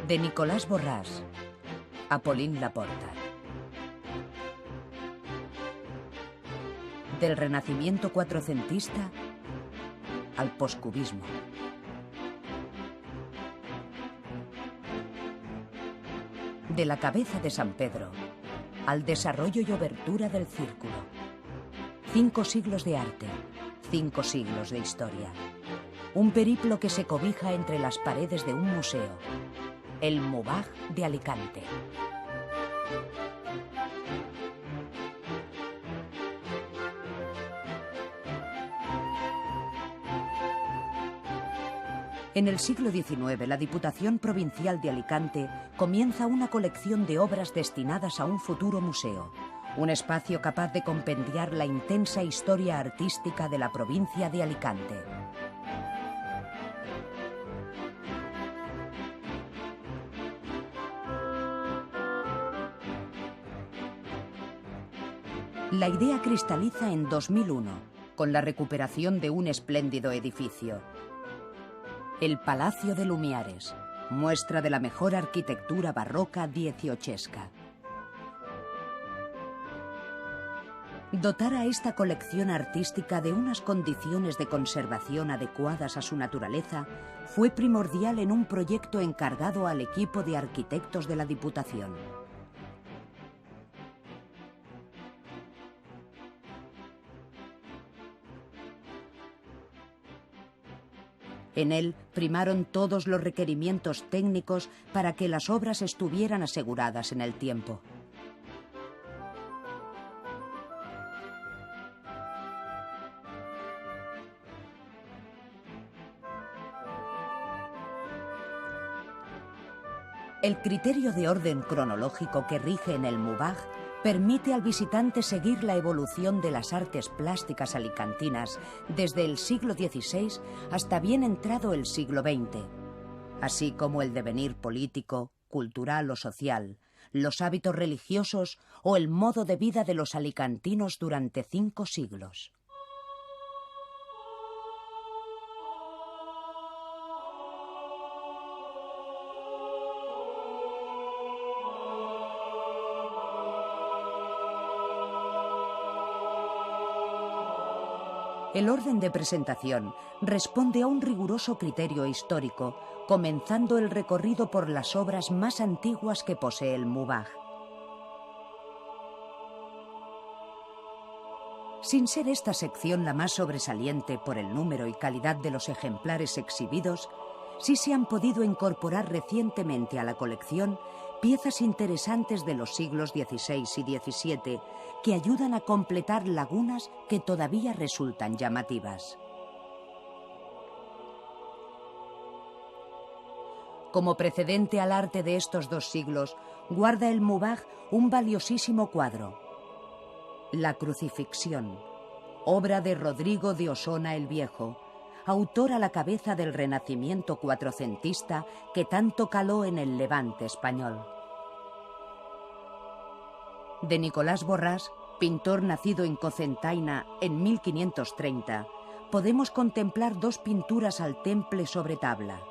De Nicolás Borràs a Pauline Laporta. Del renacimiento cuatrocentista al poscubismo. De la cabeza de San Pedro al desarrollo y obertura del círculo. 5 siglos de arte, 5 siglos de historia. Un periplo que se cobija entre las paredes de un museo. El Mubaj de Alicante. En el siglo XIX, la Diputación Provincial de Alicante comienza una colección de obras destinadas a un futuro museo, un espacio capaz de compendiar la intensa historia artística de la provincia de Alicante. La idea cristaliza en 2001, con la recuperación de un espléndido edificio. El Palacio de Lumiares, muestra de la mejor arquitectura barroca dieciochesca. Dotar a esta colección artística de unas condiciones de conservación adecuadas a su naturaleza fue primordial en un proyecto encargado al equipo de arquitectos de la Diputación. En él primaron todos los requerimientos técnicos para que las obras estuvieran aseguradas en el tiempo. El criterio de orden cronológico que rige en el Mubaj permite al visitante seguir la evolución de las artes plásticas alicantinas desde el siglo XVI hasta bien entrado el siglo XX, así como el devenir político, cultural o social, los hábitos religiosos o el modo de vida de los alicantinos durante 5 siglos. El orden de presentación responde a un riguroso criterio histórico, comenzando el recorrido por las obras más antiguas que posee el Mubaj. Sin ser esta sección la más sobresaliente por el número y calidad de los ejemplares exhibidos, sí se han podido incorporar recientemente a la colección piezas interesantes de los siglos XVI y XVII que ayudan a completar lagunas que todavía resultan llamativas. Como precedente al arte de estos 2 siglos, guarda el Mubaj un valiosísimo cuadro, La Crucifixión, obra de Rodrigo de Osona el Viejo, autor a la cabeza del renacimiento cuatrocentista que tanto caló en el Levante español. De Nicolás Borràs, pintor nacido en Cocentaina en 1530, podemos contemplar 2 pinturas al temple sobre tabla: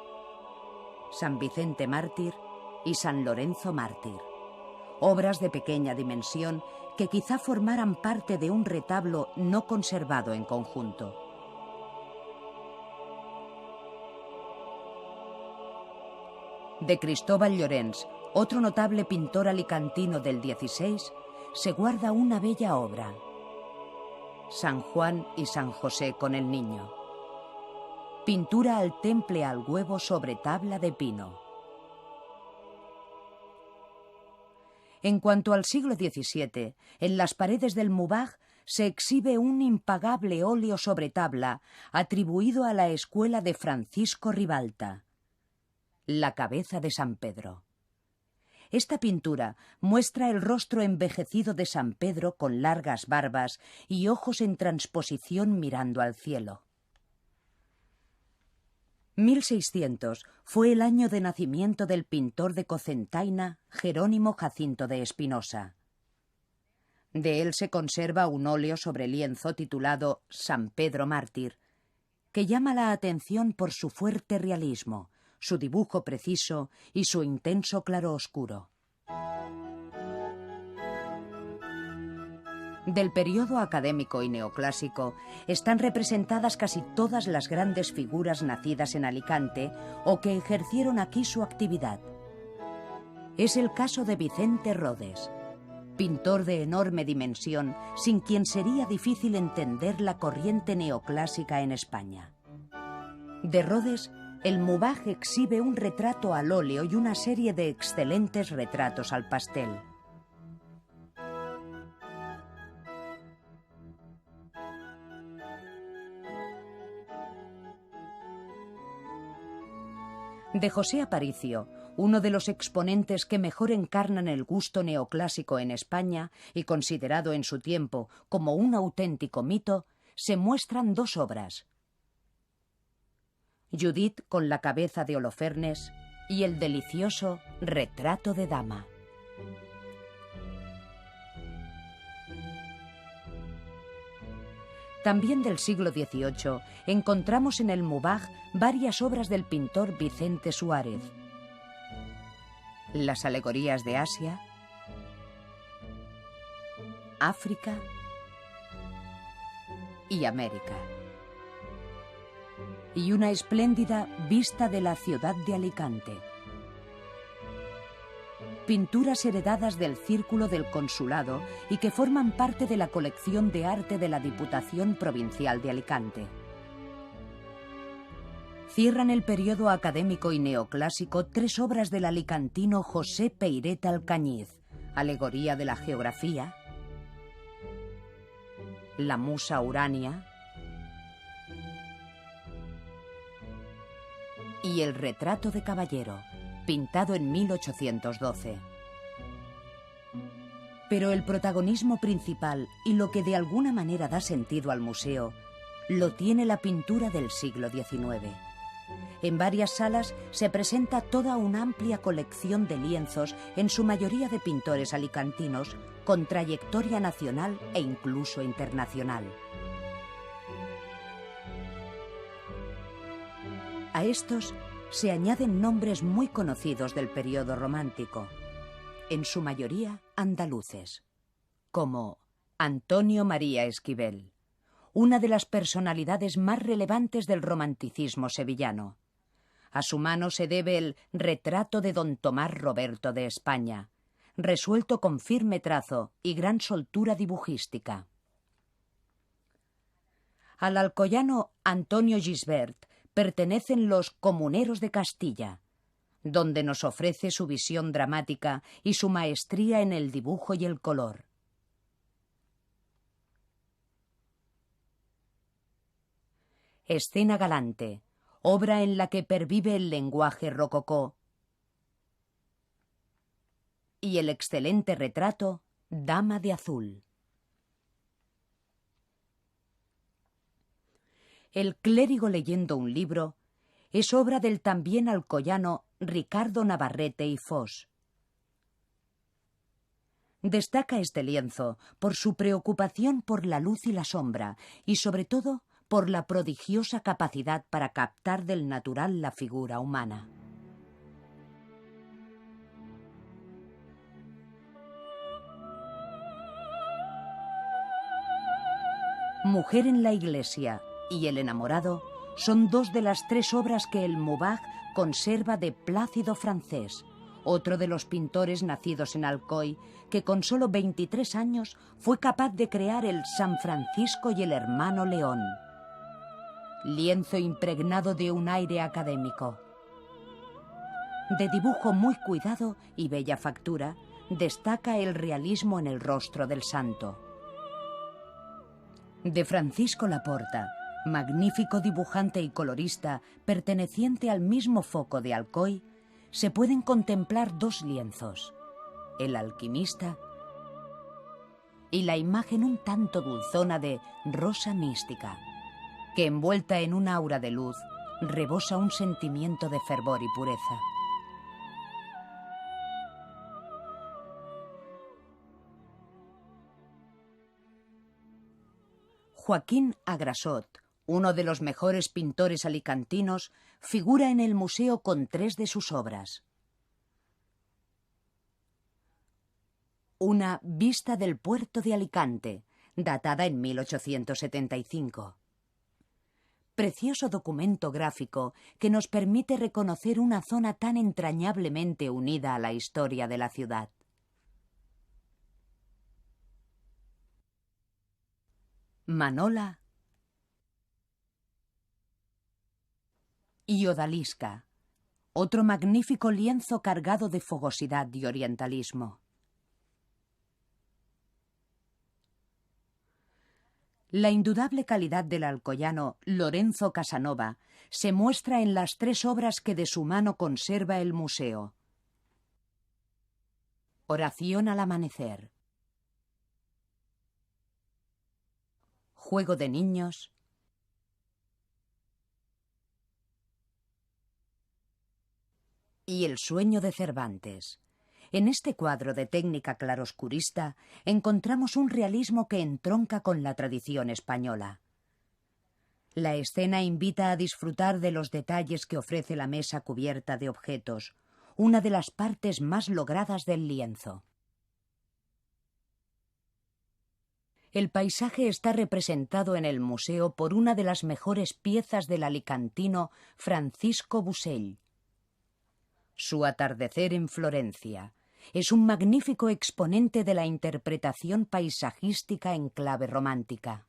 San Vicente Mártir y San Lorenzo Mártir, obras de pequeña dimensión que quizá formaran parte de un retablo no conservado en conjunto. De Cristóbal Llorens, otro notable pintor alicantino del XVI, se guarda una bella obra, San Juan y San José con el Niño, pintura al temple al huevo sobre tabla de pino. En cuanto al siglo XVII, en las paredes del Mubaj se exhibe un impagable óleo sobre tabla atribuido a la escuela de Francisco Ribalta, La cabeza de San Pedro. Esta pintura muestra el rostro envejecido de San Pedro con largas barbas y ojos en transposición mirando al cielo. 1600 fue el año de nacimiento del pintor de Cocentaina, Jerónimo Jacinto de Espinosa. De él se conserva un óleo sobre lienzo titulado San Pedro Mártir, que llama la atención por su fuerte realismo, su dibujo preciso y su intenso claroscuro. Del periodo académico y neoclásico están representadas casi todas las grandes figuras nacidas en Alicante o que ejercieron aquí su actividad. Es el caso de Vicente Rodes, pintor de enorme dimensión, sin quien sería difícil entender la corriente neoclásica en España. De Rodes, el Mubaj exhibe un retrato al óleo y una serie de excelentes retratos al pastel. De José Aparicio, uno de los exponentes que mejor encarnan el gusto neoclásico en España y considerado en su tiempo como un auténtico mito, se muestran dos obras: Judith con la cabeza de Holofernes y el delicioso Retrato de Dama. También del siglo XVIII encontramos en el Mubaj varias obras del pintor Vicente Suárez. Las alegorías de Asia, África y América. Y una espléndida vista de la ciudad de Alicante. Pinturas heredadas del Círculo del Consulado y que forman parte de la colección de arte de la Diputación Provincial de Alicante. Cierran el periodo académico y neoclásico tres obras del alicantino José Peiret Alcañiz: Alegoría de la Geografía, La Musa Urania y El Retrato de Caballero, pintado en 1812. Pero el protagonismo principal y lo que de alguna manera da sentido al museo lo tiene la pintura del siglo XIX. En varias salas se presenta toda una amplia colección de lienzos, en su mayoría de pintores alicantinos, con trayectoria nacional e incluso internacional. A estos se añaden nombres muy conocidos del periodo romántico, en su mayoría andaluces, como Antonio María Esquivel, una de las personalidades más relevantes del romanticismo sevillano. A su mano se debe el Retrato de don Tomás Roberto de España, resuelto con firme trazo y gran soltura dibujística. Al alcoyano Antonio Gisbert pertenecen los Comuneros de Castilla, donde nos ofrece su visión dramática y su maestría en el dibujo y el color. Escena galante, obra en la que pervive el lenguaje rococó, y el excelente retrato Dama de Azul. El clérigo leyendo un libro es obra del también alcoyano Ricardo Navarrete y Fos. Destaca este lienzo por su preocupación por la luz y la sombra y sobre todo por la prodigiosa capacidad para captar del natural la figura humana. Mujer en la iglesia y El enamorado son dos de las tres obras que el Mubaj conserva de Plácido Francés, otro de los pintores nacidos en Alcoy, que con solo 23 años fue capaz de crear el San Francisco y el Hermano León. Lienzo impregnado de un aire académico. De dibujo muy cuidado y bella factura, destaca el realismo en el rostro del santo. De Francisco Laporta, magnífico dibujante y colorista perteneciente al mismo foco de Alcoy, se pueden contemplar dos lienzos: El alquimista y la imagen un tanto dulzona de Rosa mística, que envuelta en un aura de luz, rebosa un sentimiento de fervor y pureza. Joaquín Agrasot, uno de los mejores pintores alicantinos, figura en el museo con 3 de sus obras. Una vista del puerto de Alicante, datada en 1875. Precioso documento gráfico que nos permite reconocer una zona tan entrañablemente unida a la historia de la ciudad. Manola y Odalisca, otro magnífico lienzo cargado de fogosidad y orientalismo. La indudable calidad del alcoyano Lorenzo Casanova se muestra en las 3 obras que de su mano conserva el museo. Oración al amanecer, Juego de niños y El sueño de Cervantes. En este cuadro de técnica claroscurista encontramos un realismo que entronca con la tradición española. La escena invita a disfrutar de los detalles que ofrece la mesa cubierta de objetos, una de las partes más logradas del lienzo. El paisaje está representado en el museo por una de las mejores piezas del alicantino Francisco Busell. Su atardecer en Florencia es un magnífico exponente de la interpretación paisajística en clave romántica.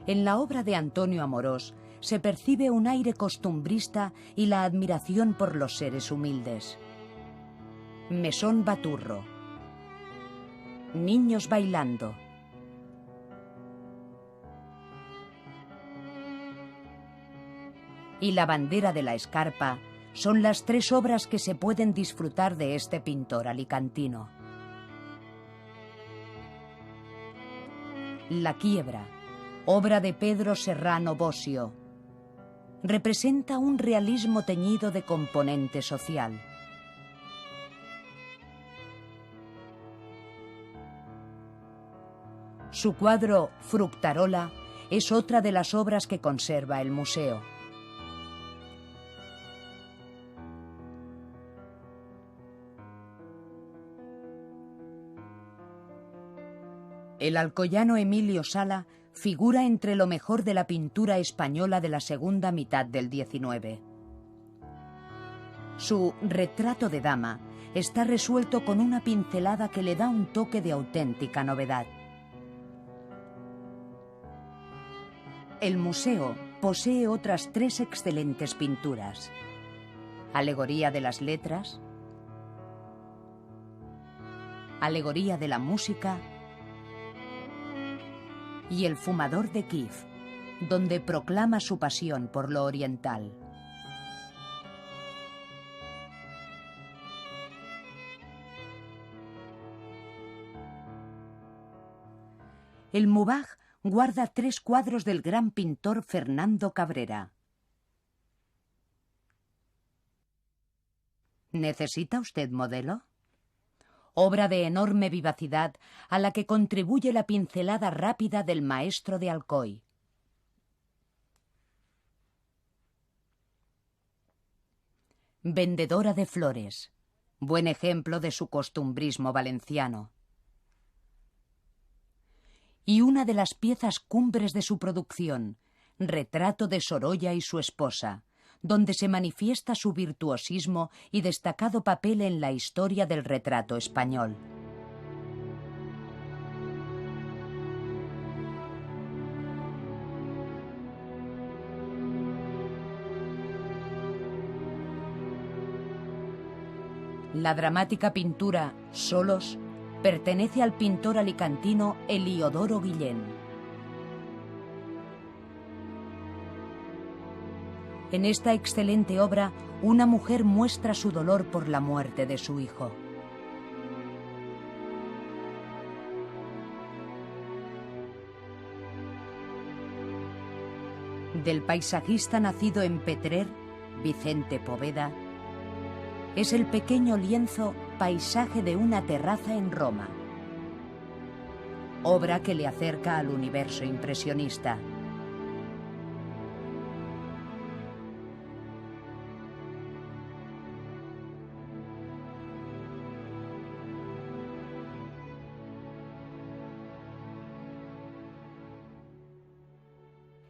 En la obra de Antonio Amorós se percibe un aire costumbrista y la admiración por los seres humildes. Mesón Baturro, Niños bailando, y La bandera de la escarpa son las 3 obras que se pueden disfrutar de este pintor alicantino. La quiebra, obra de Pedro Serrano Bosio, representa un realismo teñido de componente social. Su cuadro Fructarola es otra de las obras que conserva el museo. El alcoyano Emilio Sala figura entre lo mejor de la pintura española de la segunda mitad del XIX. Su Retrato de dama está resuelto con una pincelada que le da un toque de auténtica novedad. El museo posee otras 3 excelentes pinturas: Alegoría de las letras, Alegoría de la música y El fumador de Kíev, donde proclama su pasión por lo oriental. El Mubaj guarda 3 cuadros del gran pintor Fernando Cabrera. ¿Necesita usted modelo? Obra de enorme vivacidad a la que contribuye la pincelada rápida del maestro de Alcoy. Vendedora de flores, buen ejemplo de su costumbrismo valenciano. Y una de las piezas cumbres de su producción, Retrato de Sorolla y su esposa, donde se manifiesta su virtuosismo y destacado papel en la historia del retrato español. La dramática pintura Solos pertenece al pintor alicantino Eliodoro Guillén. En esta excelente obra, una mujer muestra su dolor por la muerte de su hijo. Del paisajista nacido en Petrer, Vicente Poveda, es el pequeño lienzo Paisaje de una terraza en Roma. obra que le acerca al universo impresionista.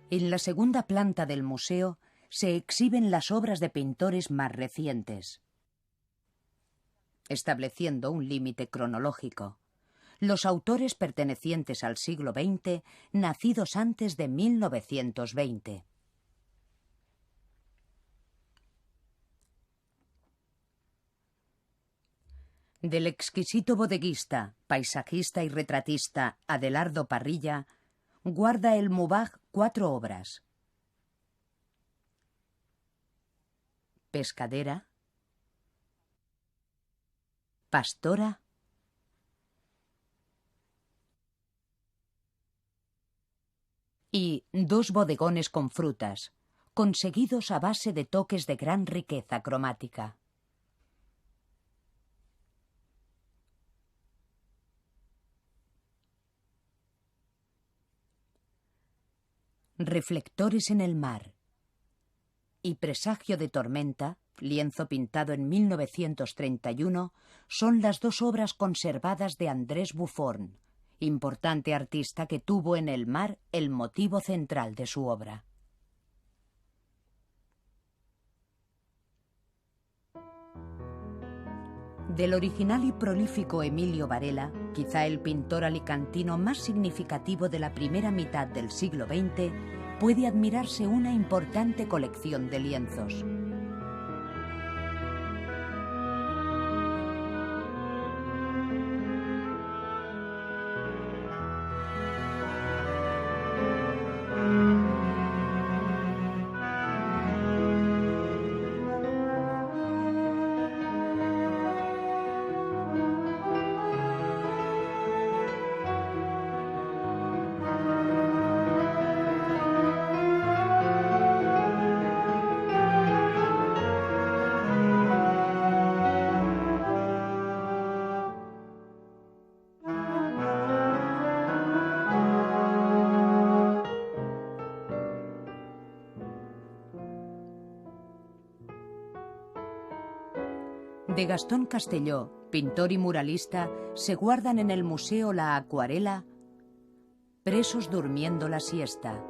En la segunda planta del museo se exhiben las obras de pintores más recientes, estableciendo un límite cronológico. Los autores pertenecientes al siglo XX, nacidos antes de 1920. Del exquisito bodeguista, paisajista y retratista Adelardo Parrilla, guarda el Mubaj 4 obras: Pescadera, Pastora y 2 bodegones con frutas, conseguidos a base de toques de gran riqueza cromática. Reflectores en el mar y Presagio de tormenta, lienzo pintado en 1931, son las 2 obras conservadas de Andrés Buffon, importante artista que tuvo en el mar el motivo central de su obra. Del original y prolífico Emilio Varela, quizá el pintor alicantino más significativo de la primera mitad del siglo XX, puede admirarse una importante colección de lienzos. De Gastón Castelló, pintor y muralista, se guardan en el museo la acuarela Presos durmiendo la siesta,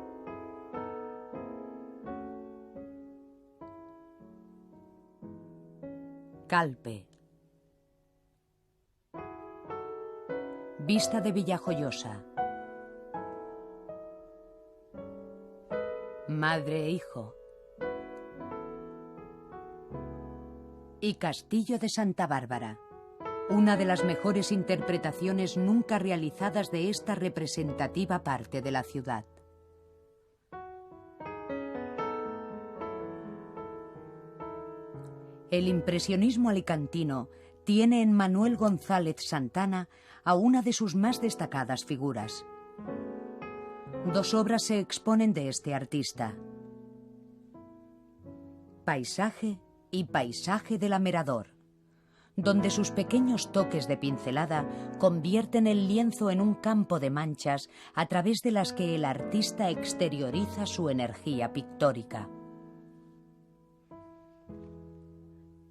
Calpe, Vista de Villajoyosa, Madre e hijo y Castillo de Santa Bárbara, una de las mejores interpretaciones nunca realizadas de esta representativa parte de la ciudad. El impresionismo alicantino tiene en Manuel González Santana a una de sus más destacadas figuras. 2 obras se exponen de este artista: Paisaje y Paisaje del Amerador, donde sus pequeños toques de pincelada convierten el lienzo en un campo de manchas a través de las que el artista exterioriza su energía pictórica.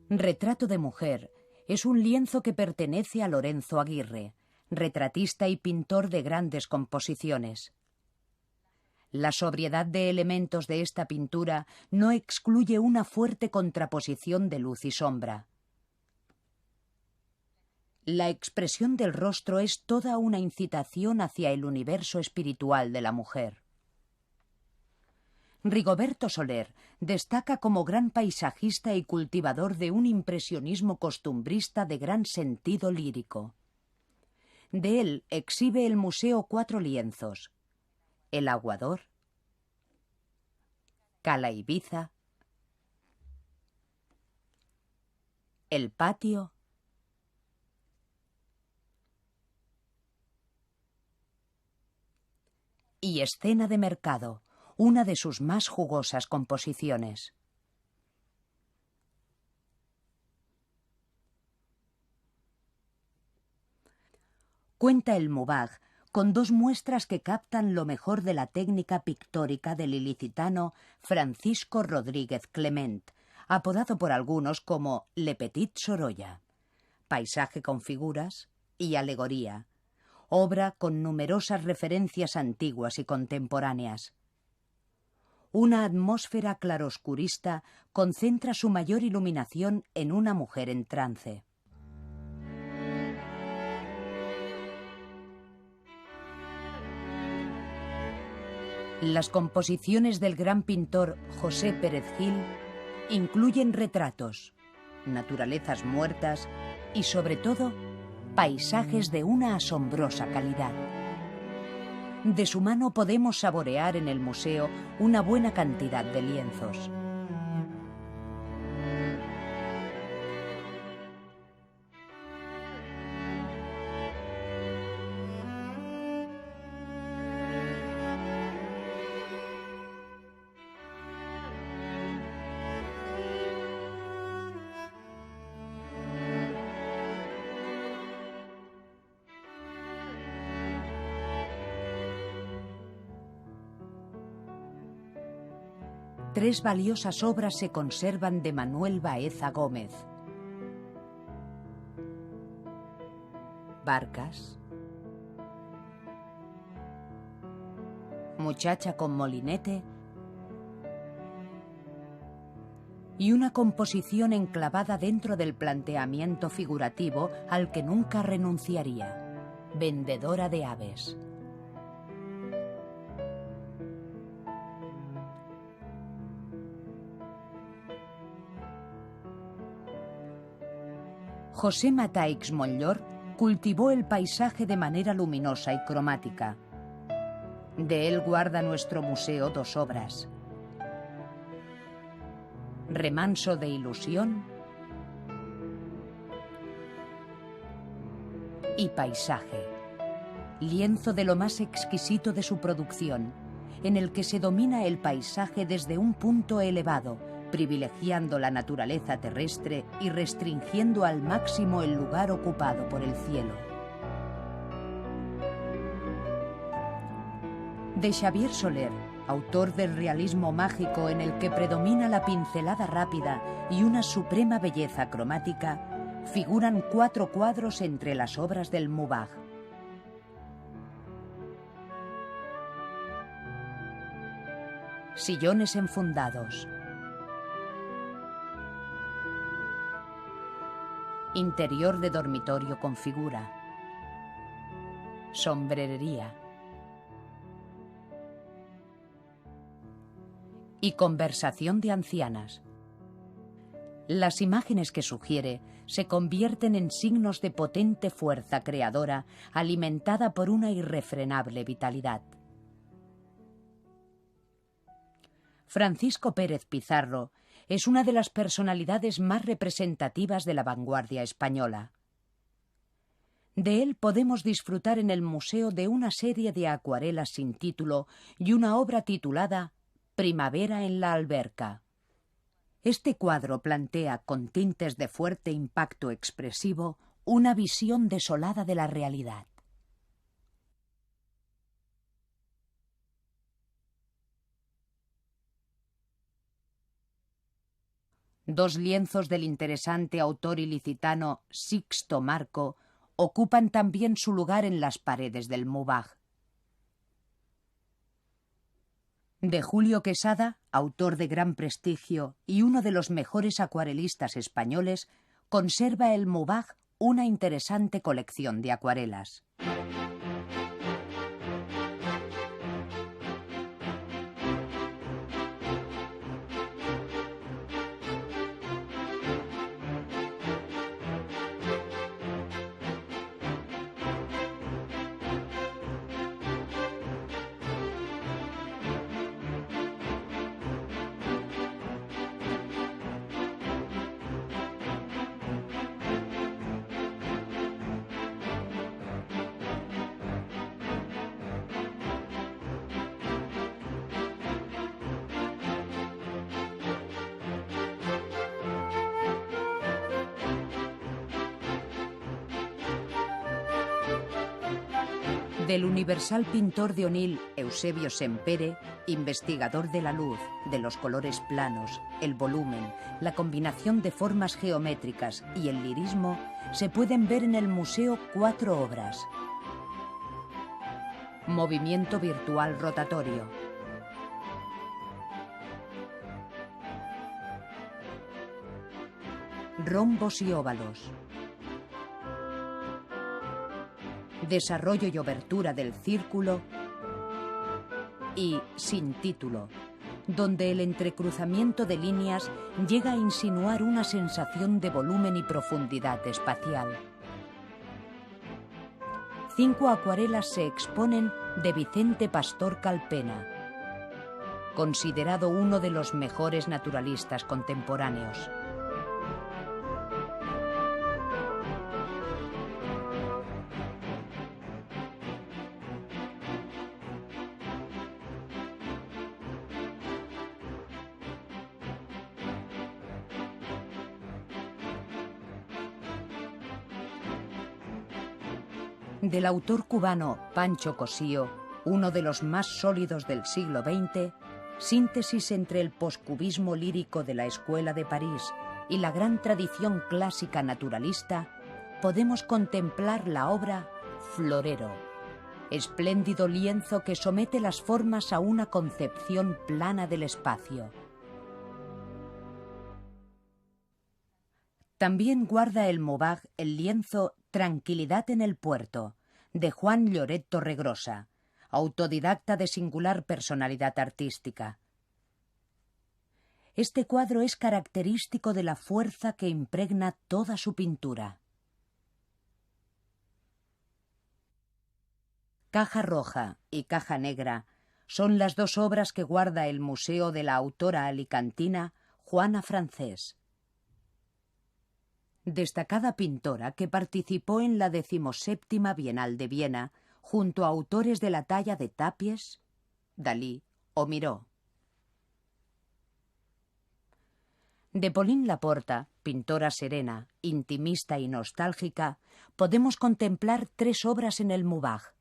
Retrato de mujer es un lienzo que pertenece a Lorenzo Aguirre, retratista y pintor de grandes composiciones. La sobriedad de elementos de esta pintura no excluye una fuerte contraposición de luz y sombra. La expresión del rostro es toda una incitación hacia el universo espiritual de la mujer. Rigoberto Soler destaca como gran paisajista y cultivador de un impresionismo costumbrista de gran sentido lírico. De él exhibe el museo 4 lienzos: El Aguador, Cala Ibiza, El Patio y Escena de Mercado, una de sus más jugosas composiciones. Cuenta el Mubaj con dos muestras que captan lo mejor de la técnica pictórica del ilicitano Francisco Rodríguez Clement, apodado por algunos como Le Petit Sorolla. Paisaje con figuras y alegoría, obra con numerosas referencias antiguas y contemporáneas. Una atmósfera claroscurista concentra su mayor iluminación en una mujer en trance. Las composiciones del gran pintor José Pérez Gil incluyen retratos, naturalezas muertas y, sobre todo, paisajes de una asombrosa calidad. De su mano podemos saborear en el museo una buena cantidad de lienzos. Tres valiosas obras se conservan de Manuel Baeza Gómez. Barcas, Muchacha con molinete y una composición enclavada dentro del planteamiento figurativo al que nunca renunciaría: Vendedora de aves. José Mataix Montllor cultivó el paisaje de manera luminosa y cromática. De él guarda nuestro museo dos obras: Remanso de ilusión y Paisaje, lienzo de lo más exquisito de su producción, en el que se domina el paisaje desde un punto elevado, privilegiando la naturaleza terrestre y restringiendo al máximo el lugar ocupado por el cielo. De Xavier Soler, autor del realismo mágico en el que predomina la pincelada rápida y una suprema belleza cromática, figuran 4 cuadros entre las obras del Mubaj. Sillones enfundados. Interior de dormitorio con figura. Sombrerería. Y conversación de ancianas. Las imágenes que sugiere se convierten en signos de potente fuerza creadora alimentada por una irrefrenable vitalidad. Francisco Pérez Pizarro es una de las personalidades más representativas de la vanguardia española. De él podemos disfrutar en el museo de una serie de acuarelas sin título y una obra titulada Primavera en la alberca. Este cuadro plantea, con tintes de fuerte impacto expresivo, una visión desolada de la realidad. Dos lienzos del interesante autor ilicitano Sixto Marco ocupan también su lugar en las paredes del Mubaj. De Julio Quesada, autor de gran prestigio y uno de los mejores acuarelistas españoles, conserva el Mubaj una interesante colección de acuarelas. Del universal pintor de Onil, Eusebio Sempere, investigador de la luz, de los colores planos, el volumen, la combinación de formas geométricas y el lirismo, se pueden ver en el museo 4 obras. Movimiento virtual rotatorio. Rombos y óvalos. Desarrollo y obertura del círculo. Y sin título, donde el entrecruzamiento de líneas llega a insinuar una sensación de volumen y profundidad espacial. 5 acuarelas se exponen de Vicente Pastor Calpena, considerado uno de los mejores naturalistas contemporáneos. Del autor cubano Pancho Cosío, uno de los más sólidos del siglo XX, síntesis entre el poscubismo lírico de la Escuela de París y la gran tradición clásica naturalista, podemos contemplar la obra Florero, espléndido lienzo que somete las formas a una concepción plana del espacio. También guarda el Maubach el lienzo Tranquilidad en el puerto, de Juan Lloret Torregrosa, autodidacta de singular personalidad artística. Este cuadro es característico de la fuerza que impregna toda su pintura. Caja Roja y Caja Negra son las 2 obras que guarda el museo de la autora alicantina Juana Francés. Destacada pintora que participó en la 17ª Bienal de Viena junto a autores de la talla de Tapies, Dalí o Miró. De Pauline Laporta, pintora serena, intimista y nostálgica, podemos contemplar 3 obras en el Maubach: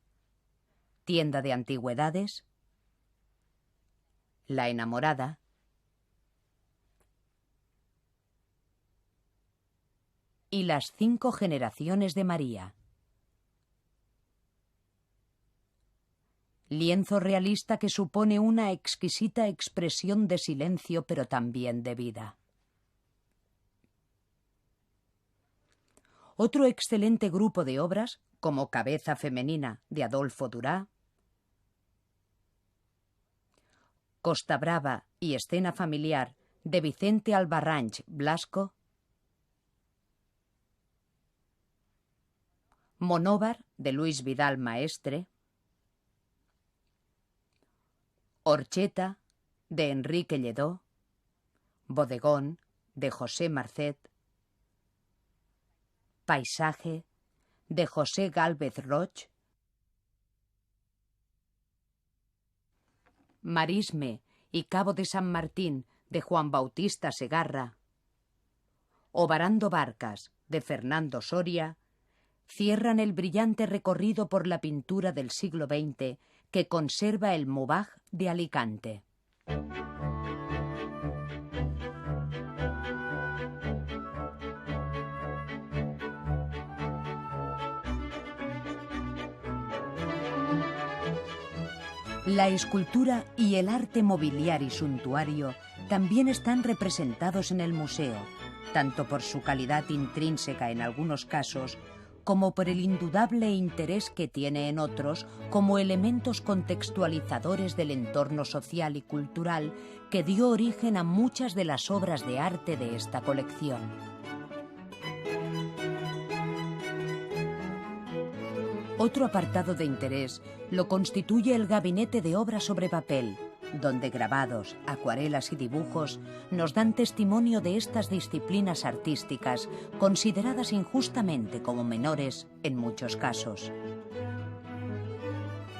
Tienda de antigüedades, La enamorada y Las 5 generaciones de María. Lienzo realista que supone una exquisita expresión de silencio, pero también de vida. Otro excelente grupo de obras, como Cabeza femenina, de Adolfo Durá, Costa Brava y Escena familiar, de Vicente Albarránch Blasco, Monóvar, de Luis Vidal Maestre, Orcheta, de Enrique Lledó, Bodegón, de José Marcet, Paisaje, de José Gálvez Roch, Marisme y Cabo de San Martín, de Juan Bautista Segarra, o Varando Barcas, de Fernando Soria, cierran el brillante recorrido por la pintura del siglo XX que conserva el Maubach de Alicante. La escultura y el arte mobiliar y suntuario también están representados en el museo, tanto por su calidad intrínseca en algunos casos, como por el indudable interés que tiene en otros como elementos contextualizadores del entorno social y cultural que dio origen a muchas de las obras de arte de esta colección. Otro apartado de interés lo constituye el gabinete de obra sobre papel, donde grabados, acuarelas y dibujos nos dan testimonio de estas disciplinas artísticas consideradas injustamente como menores en muchos casos.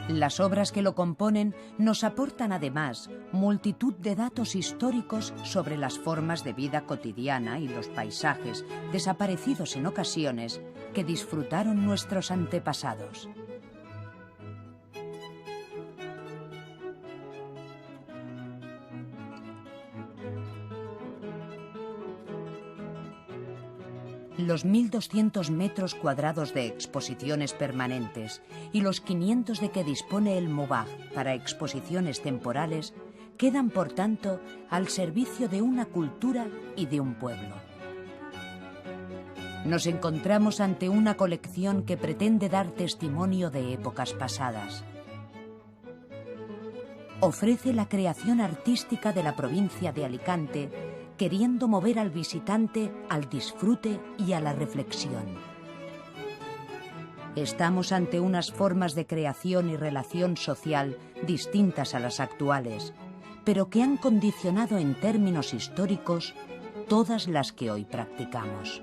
Las obras que lo componen nos aportan además multitud de datos históricos sobre las formas de vida cotidiana y los paisajes, desaparecidos en ocasiones, que disfrutaron nuestros antepasados. Los 1.200 metros cuadrados de exposiciones permanentes y los 500 de que dispone el MUBAG para exposiciones temporales quedan, por tanto, al servicio de una cultura y de un pueblo. Nos encontramos ante una colección que pretende dar testimonio de épocas pasadas. Ofrece la creación artística de la provincia de Alicante, queriendo mover al visitante al disfrute y a la reflexión. Estamos ante unas formas de creación y relación social distintas a las actuales, pero que han condicionado en términos históricos todas las que hoy practicamos.